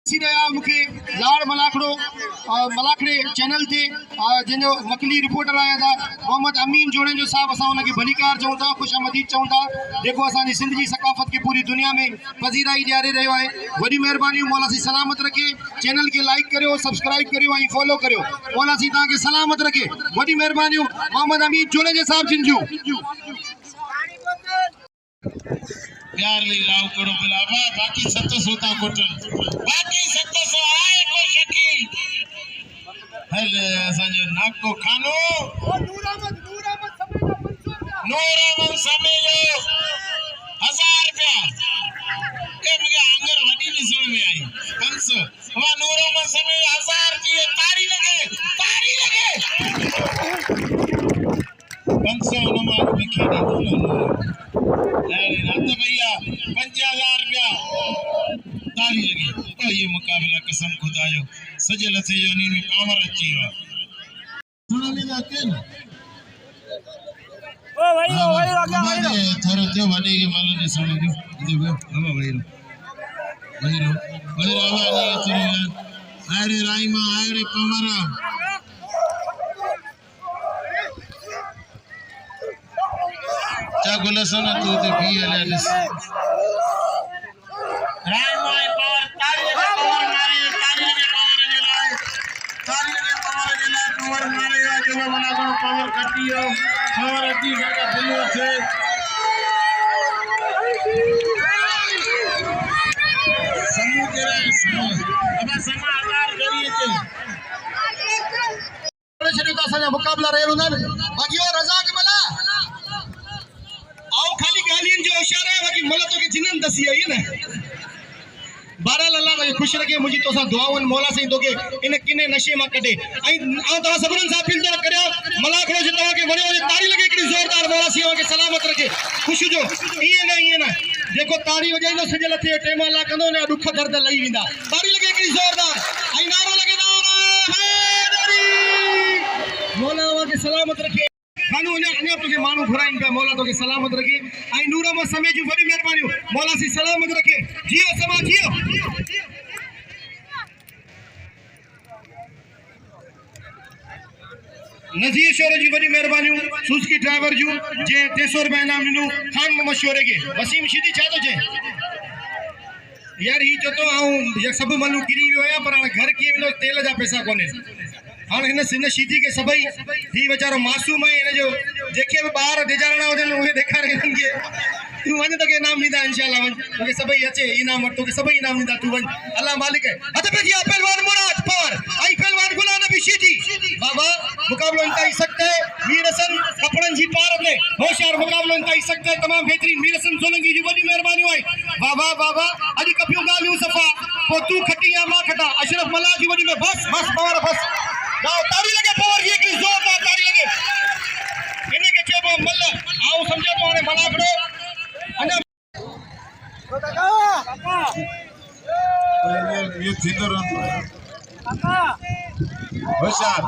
मुखे लाड़ मलाखड़ो मलाखड़े चैनल थे जिनो नकली रिपोर्टर आया था मोहम्मद अमीन जोड़े जो साहब असा उनके भलीकार चऊं था खुशामदीद चऊं था देखो असानी सिंध की सकाफत के पूरी दुनिया में पजीराई ॾियारे रहियो आहे वॾी महिरबानी मौला सी सलामत रखे चैनल के लाइक करियो सब्सक्राइब करियो ऐं फॉलो करियो मौला सी तव्हांखे सलामत रखे वॾी महिरबानी मोहम्मद अमीन जोड़े जे साहब जिन जूं प्यार ली लाव करो बिलावा बाकी सत सोता कोटन बाकी सत सो आए को शकी हले सजो नाको खानो नूर अहमद समेलो 1000 रुपया के मुझे अंगर वडी में सुन में आई 500 वा नूर अहमद समेलो 1000 की तारी लगे 500 नमाज में खेड़ी बोलो तो भैया 5000 रुपया ताली लगी तो ये मुकाबला कसम खुदायो सजल थे जो नी में पावर अची वा सुन में जाके ना ओ भाई आगे थोड़े जो बने के मालूम नहीं सुन जो देखो अब भाई आवा नहीं चले अरे राइमा अरे पमरा गुला सुना तू तो भी अलालिस राय माय पावर ताली के पावर जिलाए पावर मारेगा जो बना को पावर कटियो पावर अति का दिलो से समूह अब समाचार करिए थे छोटे का सजा मुकाबला रहे उधर बाकी और रजाक मला खाली गालियन जो इशारा है बाकी मला तो के जिनन दसी है ना 12 अल्लाह भाई खुश रखे मुझी तो सा दुआवन मौला से तो के इन किने नशे मा कढे आई आ तो सबरन सा फील तो करयो मला खड़ो जे तो के वणो तारी लगे इकड़ी जोरदार मौला सी के सलामत रखे खुश जो ये ना देखो तारी वजे जो सजल थे टेम अल्लाह कंदो ने दुख दर्द लई विंदा तारी लगे इकड़ी जोरदार आई नारो लगे नारा हैदरी मौला के सलामत रखे खानो ने तो के मानू घुराइन का मौला तो के सलामत रखे आई नूर अहमद समय जो बड़ी मेहरबानी मौला सी सलामत रखे जियो समा जियो नजीर शोरे जी बड़ी मेहरबानी सुजुकी ड्राइवर जो जे 300 रुपया इनाम दिनो खान मशहूर के वसीम शीदी छा तो जे यार ही जो तो आऊं सब मनु गिरी होया पर घर की विनो तेल जा पैसा कोने हाँ इन शीधी के सबई ही बेचारो मासूम है इन जो जेके भी बाहर डिजारना होजन उहे देखा रे के तू वन तो के नाम नीदा इंशाल्लाह वन तो के सबई अचे इनाम तो के सबई इनाम नीदा तू वन अल्लाह मालिक है अत पे किया पहलवान मुराद पवार आई पहलवान गुलाम नबी शीधी बाबा मुकाबलो इंतहा सकते है मीर हसन कपड़न जी पार ने होशियार मुकाबलो इंतहा सकते है तमाम बेहतरीन मीर हसन सोलंकी जी बड़ी मेहरबानी होई बाबा अज कपियो गालियो सफा को तू खटी या मां खटा अशरफ मला जी बड़ी में बस पवार बस गाओ तारी लगे पावर की एक जोरदार तारी लगे इन्हें के चेबो मल्ला आओ समझो तो ने मना करो अन्ना काका ये थींदो रहंदो काका होशियार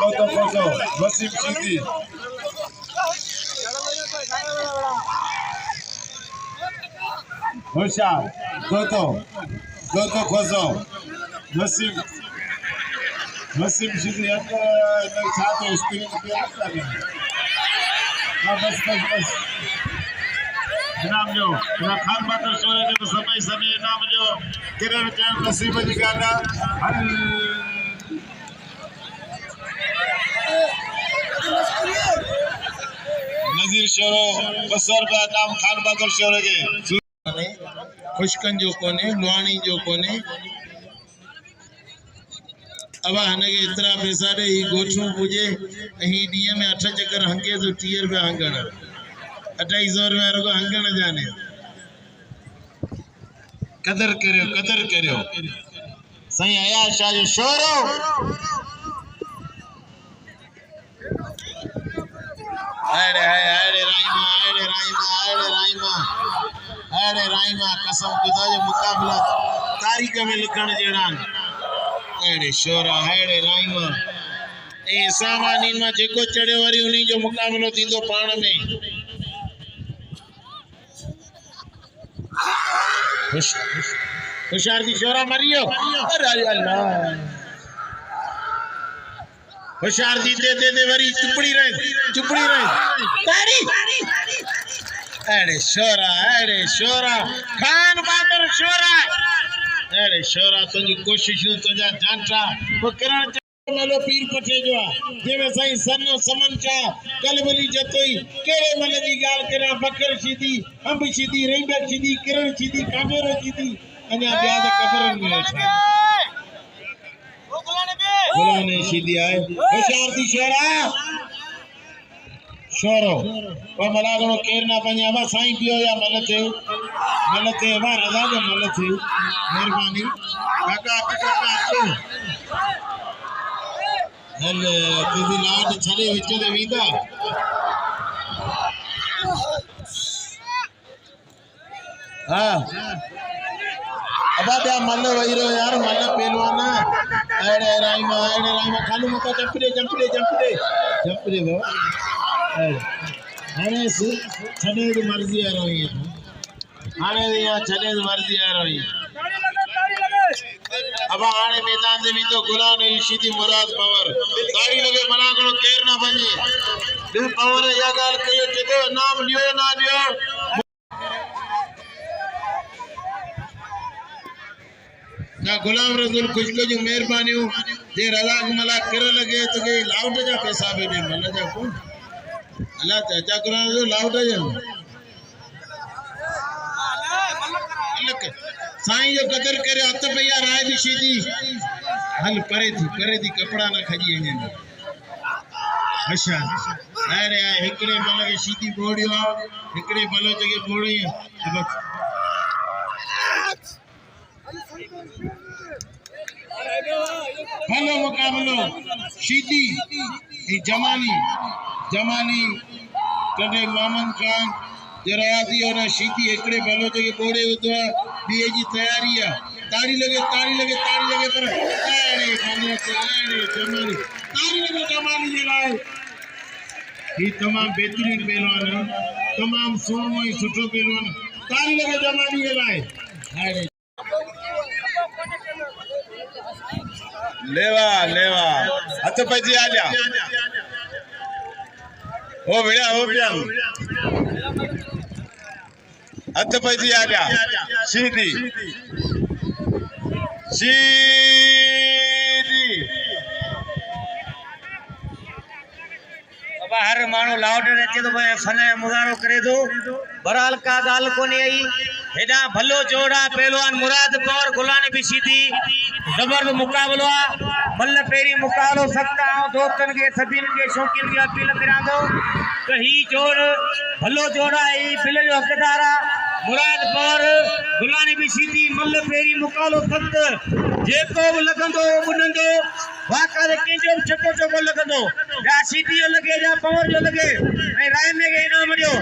तो वसीम शीदी होशियार तो खोजो वसीम शीदी अंदर छातो स्क्रीन पे आता है बस इनाम जो खान बात शोरे जो समय इनाम जो किरण चैन नसीब जी गाना नजीर शोरो 200 रुपया इनाम खान बहादुर शोरे के खुशकन जो कोने लुआणी जो कोने अब हने के इतना पैसा दे ही गोठू पूजे ही दिए में 8 चक्कर हंगे तो 30 रुपया हंगण 2800 रुपया रो हंगण जाने कदर करियो सही आया शाह जो शोरो अरे राइमा कसम खुदा जो मुकाबला तारीख में लिखण जेड़ा अरे शोरा अरे राइमा ए सामानी में जेको चढ़े वरी उन्हीं जो मुकाबलो थींदो पाण में खुश होशियार दी शोरा मरियो अरे अल्लाह होशियार दी दे वरी चुपड़ी रहे ताड़ी अरे शोरा खान बाबर शोरा अरे शोरा तुझी कोशिशूं तुझा जांचा वो करण मलो पीर पठे जो जेवे साईं सन समन चा कलबली जतोई केरे मन जी गाल करा बकर सीधी अंब सीधी रेंबक सीधी किरण सीधी कामेरो सीधी अन्या ब्याद कबरन में अछा गुलाने सीधी आए होशियार दी शोरो वो मलागणो केर ना पने वा साईं पियो या मल थे वा रजा जो मल थे मेहरबानी काका अचो हल तुझी लाड छड़े विच दे वींदा हां अब बया मल वही रो यार मल पहलवान अरे राइमा खालू मका जंपड़े दो हाने छड़े दी मर्जी आ रही है हाने या छड़े दी मर्जी आ रही है अब आने मैदान दे विंदो गुलाम ने सीधी मुराद पावर ताड़ी लगे मना करो केर ना बने दिल पावर या गाल कयो जदो नाम लियो ना लियो ना गुलाम रसूल खुशलो जो मेहरबानी जे रजा मला कर लगे तो के लाउट जा पैसा भी दे मन जा को अल्लाह चाचा गुलाम रसूल लाउट जा अलग साईं जो कदर करे हथ भैया राय भी सीधी हल परे थी कपड़ा ना खजी ने अच्छा अरे एकड़े मल के सीधी बोड़ियो एकड़े मलो जगे बोड़ी अब हेलो मुकाबलो सीधी जमानी कदे मामन खान जराती और सीधी एकड़े भलो जगे बोड़े उतवा बीए जी तैयारी है ताड़ी लगे पर अरे जमानी जे लाए ये तमाम बेहतरीन पहलवान है तमाम सोनो ही सुठो पहलवान ताड़ी लगे जमानी जे लाए अरे लेवा हथ पजी आजा ओ बेड़ा हथ पजी आजा सीधी बाबा हर मानो लाउड रचे तो फन मुजारो करे दो बराल का गाल कोनी आई हेडा भलो जोड़ा पहलवान मुराद पौर गुलानी भी सीधी जबरदस्त मुकाबलो मल पेरी मुकाबलो सकता दोस्तन के सभी के शौकीन की अपील करा दो कही जोड़ भलो जोड़ा ई बिल जो हकदारा मुराद पौर गुलानी भी सीधी मल पेरी मुकाबलो सख्त जेको लगंदो बुनंदो वाका दे केजो छको छको लगंदो या सीधी लगे या पौर जो लगे ए राय में के इनाम दियो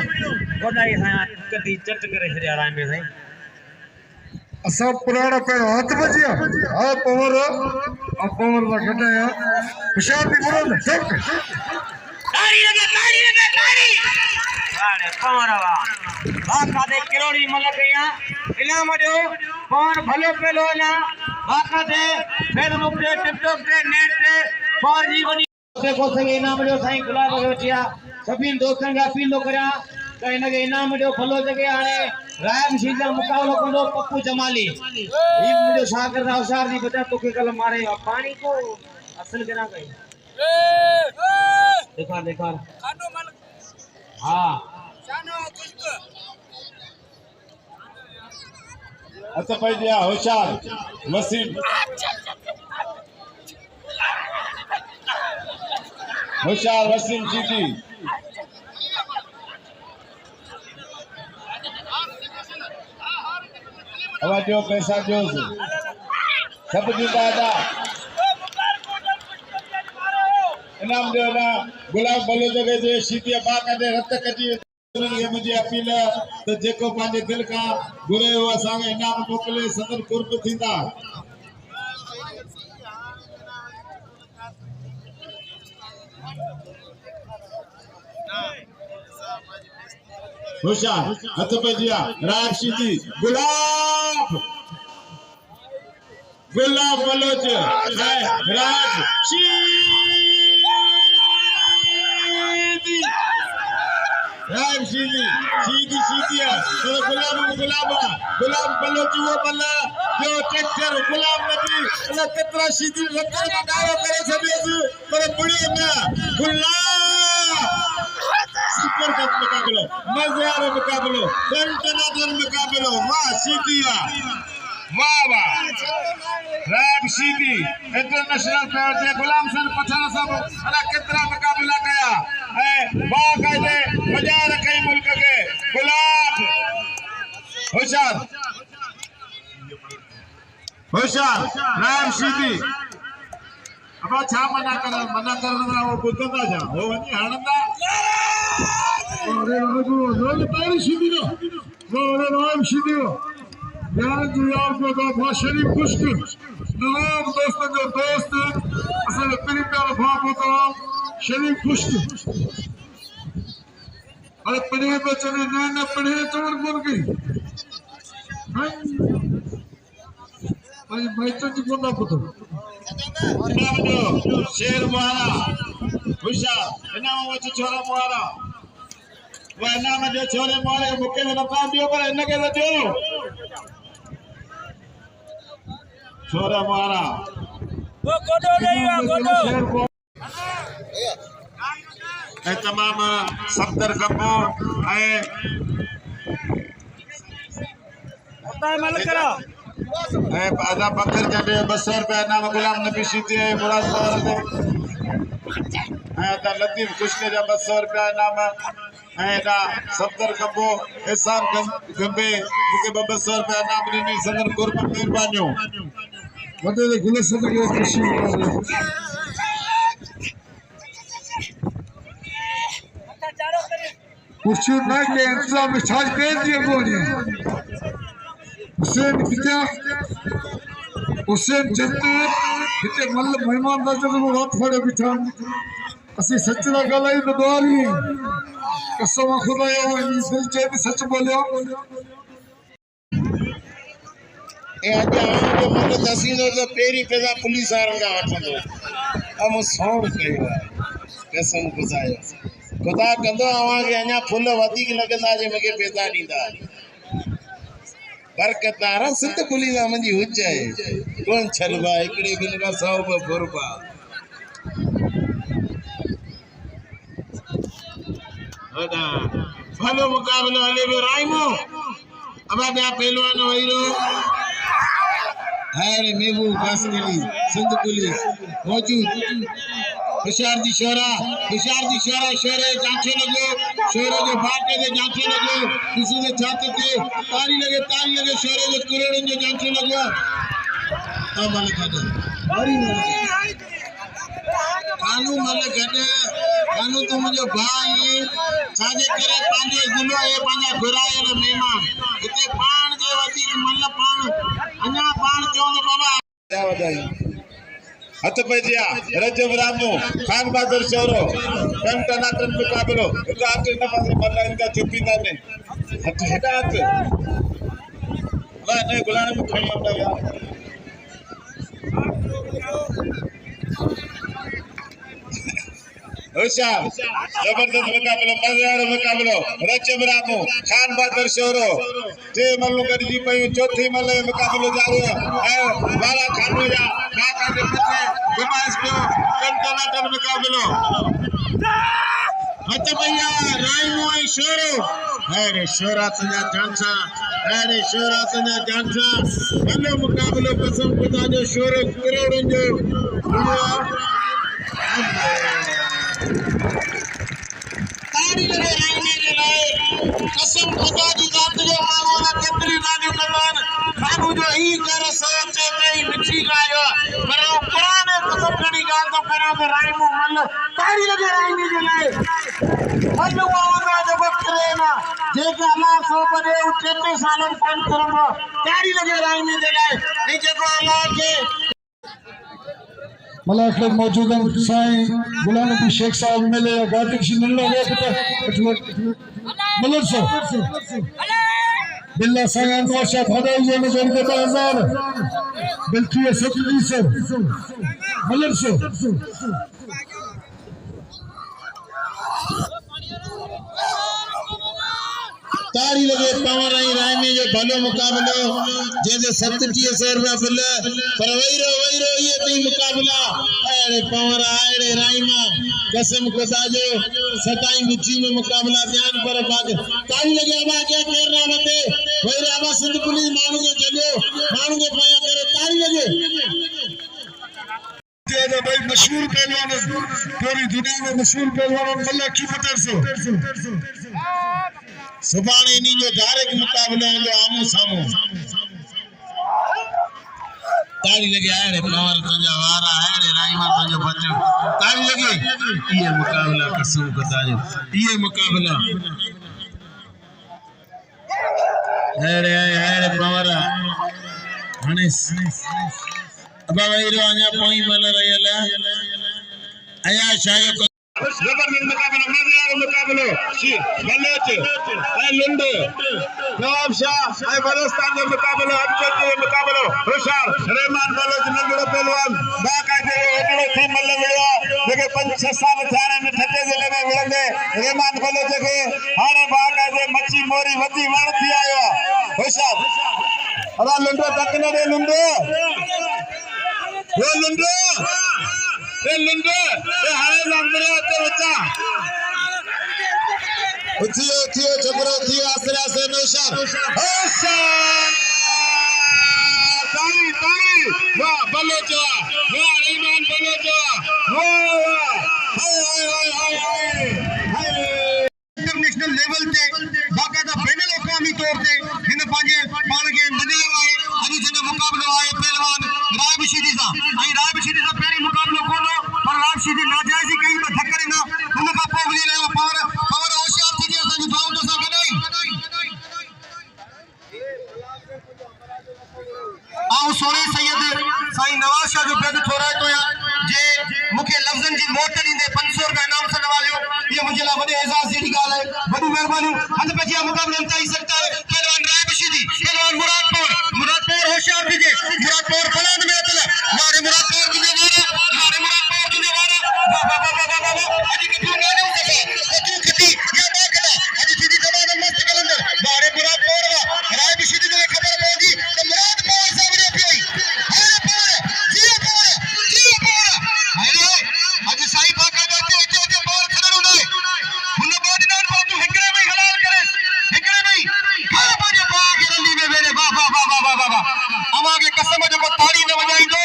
गोदाई हां कदी चट करे छरिया राय में सही असा पुराना पैर हाथ बजिया आ पवर का घटाया होशियार दी मुराद सब ताड़ी लगे अरे पवरवा वाका दे किरोड़ी मल गया इनाम दियो पौर भलो पेलो ना वाका दे फेसबुक दे टिकटॉक दे नेट दे पौर जी बनी देखो संगे इनाम दियो साईं गुलाब बचिया सभी दोस्तन का अपील करा कहीं ना इनाम दियो भलो जगह आने रायम सीधा मुकाबलो कंदो पप्पू जमाली ई मुझे सागर दा होशियार दी बता तो के कल मारे पानी को असल के ना कहीं देखा हां अच्छा भाई दिया होशियार वसीम सीधी अब जो पैसा जो सब दादा इनाम दो ना गुलाब भलो जगह जे सीधी बाका दे रत कटी ये मुझे अपील तो जेको पांजे दिल का गुरे हो असा इनाम मोकले सदर कुर्ब थींदा होशियार हथ पे दिया राय सीधी गुलाब गुलाब बलोच है राज सीधी है तो गुलाब बलोच वो बल्ला जो ट्रैक्टर गुलाब नबी अल्लाह कितना सीधी रखकर दावा करे सभी पर बुढ़िया ना गुलाब सुपर कप मुकाबलो मजेदार मुकाबलो इंटरनेशनल मुकाबलो वाह सीधिया वाह वाह रैब सीधी इंटरनेशनल प्लेयर थे गुलाम हसन पठान साहब अल्लाह कितना मुकाबला किया है बाकायदे बजा रखे मुल्क के गुलाब होशियार रैब सीधी अब छा मना कर वो बुद्धंदा जा वो वनी हणंदा अरे रघु रोल तारी सीधी नो रोल रैब सीधी यार जो यार को तो शरीफ खुश्क नवाब दोस्तों जो दोस्त असल करीब का भाव होता शरीफ खुश्क अरे पढ़े बच्चे ने न पढ़े चोर बोल गई भाई भाई तो जी बोलना पड़ता जनाब जो शेर मुहारा होशियार इनाम वो छोरा मुहारा वो इनाम जो छोरे मुहारे मुक्के में नफा दियो पर इनके तो दियो छोरा मुहारा वो कोडो नहीं है कोडो तमाम सफदर कपो आधा बकर जबे 200 रुपया नाम गुलाम नबी सीधी है मुराद आधा लतीफ खुशने जा 200 रुपया नाम ना सफदर कपो एहसान गंबे मुके 200 रुपया नाम नी संदन कुर्बान मेहरबानियों वदे गुलशन के खुशी कुछ ना के इंतजाम में छाज पेश दिए बोले हुसैन पिता हुसैन जत्ते किते मल मेहमान दा जब रात फड़े बिठा असि सच दा गलाई तो दोली कसम खुदा यो दिल चे सच बोलियो ए आज जो मन तहसीलदार तो पेरी पैसा पुलिस आरंगा वठंदो हम सौण कयो कसम गुजायो खुदा कंदो आवां के अञा फुल वधीक लगंदा जे मूंखे पैसा ॾींदा बरकत नारा सिंध पुलिस मुंहिंजी हुज आहे कोन छॾबा हिकिड़े बिन खां 100 फुरबा भलो मुकाबलो हले पियो राइमो अबा ॿिया पहलवान वहीरो हैर मेबू कासगली सिंध पुलिस मौजूद होशियार दी शोरा शोरे जांचे लगो शोरे जो बाटे दे जांचे लगो किसी दे छाती ते ताली लगे शोरे जो करोड़न जो जांचे लगो अमल कदे कानू मल गडे कानू तो मुझे भाई साजे करे पांजो जिलो ए पांजा घुरायल मेहमान इते पाण जे वधीक मल पाण अन्या पाण चोंद बाबा वधाई हथ पैजिया रजब रामू खान बहादुर शोरो टन टनाटन मुकाबलो इनका हाथ न मल्ला इनका चुपींदा ने हथ हेडा हथ वाह ने गुलाम में खड़ी होता यार होशियार जबरदस्त मुकाबलो मजेदार मुकाबलो रजब रामू खान बहादुर शोरो टे मल्लू गॾिजी पयूं चौथी मल मुकाबलो जारी है वाला खानू जा काका के पीछे गुमास पियो टन मुकाबलो हथ भैया राइमो ऐं शोरो अरे शोरा तुंहिंजा जानसा भलो मुकाबलो कसम खुदा जो शोरो करोड़नि जो तारी लगे राइने जे लाइ कसम खुदा जी ज़ात जो माण्हू न केतिरी ॻाल्हियूं कंदा आहिनि खानू जो ही कर सोचे में मिठी ॻाल्हि पर पुराने कसम खणी ॻाल्हि तो करा में राइमो मल तारी लगे राइने जे लाइ मल्लू आवाज़ जो बकरे ना जेके अल्लाह सो बने 33 सालन कोन करंदो तारी लगे राइने जे लाइ ऐं जेको अल्लाह के मलाख लोग मौजूद हैं साईं गुलाम नबी शेख साहब मिले गाती किसी मिलने मलर सो बिल्ला साईं नौशाद हदाई में जोड़ देता 1000 बल्कि सतजी सर मलर सर ताड़ी लगे पवन राय में जो भलो मुकाबलो जैसे 37 रुपया बिल पर वहीरो ये भी मुकाबला अरे पवन आए राय में कसम खुदा जो 27 गुच्ची में मुकाबला ध्यान पर बात ताड़ी लगे अब क्या करना बते वहीरो अब सिंध पुलिस मानू के चलो मानू के पाया करे ताड़ी लगे ज्यादा भाई मशहूर पहलवान पूरी दुनिया में मशहूर पहलवान मल्ला की फतर से सुभाणे इन्हीं जो डायरेक्ट मुकाबलो होंदो आमो सामो ताड़ी लगे आए पवन तुंजा वारा है राईमा तुंजो बचन ताड़ी लगे ये मुकाबला कसम खुदा जो ये मुकाबला अरे पवन हने अब वहीरो अञा पोई मल रहियल अया शायद जबरदस्त मुकाबला मजेदार मुकाबलो बलोच ऐ लुंडे नवाब शाह ऐ बलोस्तान जो मुकाबलो अबजद जो मुकाबलो होशियार रहमान बलोच नंगड़ो पहलवान बाकायदे एटड़ो थी मल वियो जेके 5-6 साल थाने में ठटे जिले में विलंदे रहमान बलोच के हाने बाकायदे मच्छी मोरी वधी वण थी आयो होशियार अदा लुंडो तकने दे लुंडो वो लुंडो ए लुंडे ए हाय लंगरे ते बच्चा उठियो जबरो उठियो आसरे आसरे नौशाद ताली वाह बलोचा वाह रहमान बलोचा वाह हाय इंटरनेशनल लेवल ते बाकायदा बैनुल अक़वामी तौर ते हिन पांजे पाण के मञायो आहे अॼु जन मुकाबलो आहे पहलवान राय बशीदी सा ऐं राय बशीदी सा पहिरीं मुकाबलो कोनो पर राय बशीदी नाजायज़ी कई त ठकरे ना उन खां पोइ वञी रहियो पावर होशियार थी जे असांजी बाउंड सां गॾाई आऊं सोने सैयद साईं नवाज शाह जो बेद थोराए तो जे मूंखे लफ़्ज़न जी मोट ॾींदे 500 रुपया इनाम सां नवाज़ियो ये मुझे ला बड़े एजाज जी गाल है बड़ी मेहरबानी हद पे जी मुकाबला में ही सकता है पहलवान राय बशीदी पहलवान मुरादपुर होशियार दीजिए मुरादपुर फलान में अतल मारे मुरादपुर तुझे वारा वाह अजी के तू गाने से तू खती या बाकला अजी सीधी जमाने मस्त कलंदर मारे मुरादपुर राय बशीदी जो खबर पहुंची तो मुरादपुर सामने पई अरे पावर हेलो अजी साईं बाका जाते होते पावर खड़ो ना हुन बोड नान पर तू हिकड़े में हलाल करे हिकड़े में घर पर बाग रली में वेले वाह अमा के कसम जो को ताड़ी न वजाई दो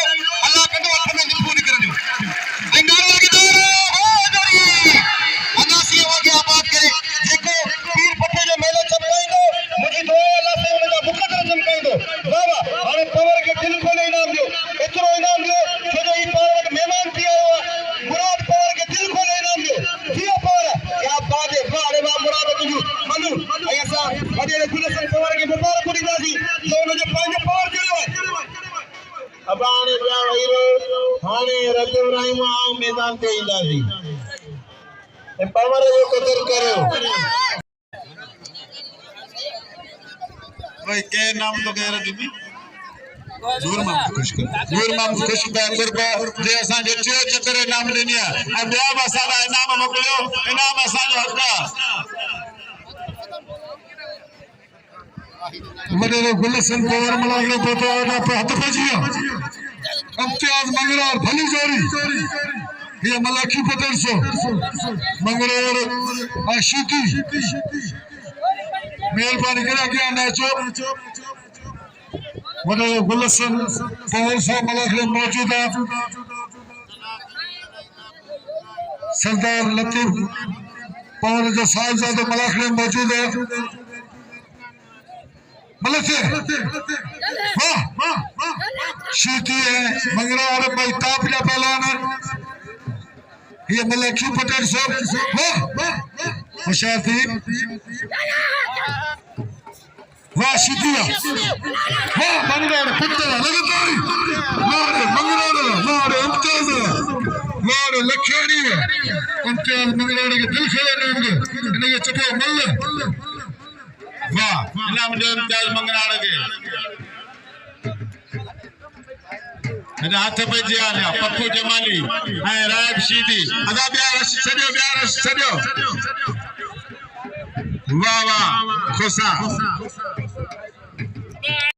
अल्लाह कंदो हथ में निफू निकर दो ऐं नारो लगी दो हो जोरी अनासी वागे आबाद करे जेको पीर पटे जो मेलो चमकाइंदो मुजी दुआ अल्लाह से उनका मुकद्दर चमकाइंदो वाह हाने पवर के दिल को इनाम दियो एतरो इनाम दियो छो जो ई पावर के मेहमान थी आयो मुराद पावर के दिल को इनाम दियो जियो पावर क्या बात है वाह रे वाह मुराद तुजू मनु ऐसा अडे गुलशन पावर के मुबारक दी दासी जो उन जो पांच पावर जुड़ो है अब आने पिया वहीरो हाने रज इब्राहिम आओ मैदान ते ईंदासी ए पावर जो कदर करो भाई के नाम तो कह रही थी दूर मां खुश कुर्बा जे असा जो चियो चक्कर इनाम ॾिनी आहे ऐं ॿिया बि असां इनाम मोकिलियो इनाम असांजो हक़ आहे मदर गुलशन पवर मलागले तो ना पे हाथ पजिया इम्तियाज मंगरार भली जोड़ी ये मलाकी पतर सो मंगरार आशिकी मेहरबानी करा के नाचो मदर गुलशन पवर सो मलागले मौजूद है सरदार लतीफ पवर जो साहिबजादे मलागले मौजूद है मलसे वाह शीती है मंगरा और भाई तापला पहलवान ये मलखी पटेल साहब वाह मुशाती वाह शीती वाह मंगरा पुत्र लगातार मारे मंगरा मारे इम्तियाज मारे लखियानी इम्तियाज मंगरा के दिल खेले नाम के इन्हें चपो मल्ल वाह इनाम जो इम्तियाज मंगराड़ के हिन हथ पइजी आया पप्पू जमाली ऐं रायब शीदी अदा ॿिया रश छॾियो वाह वाह खुशा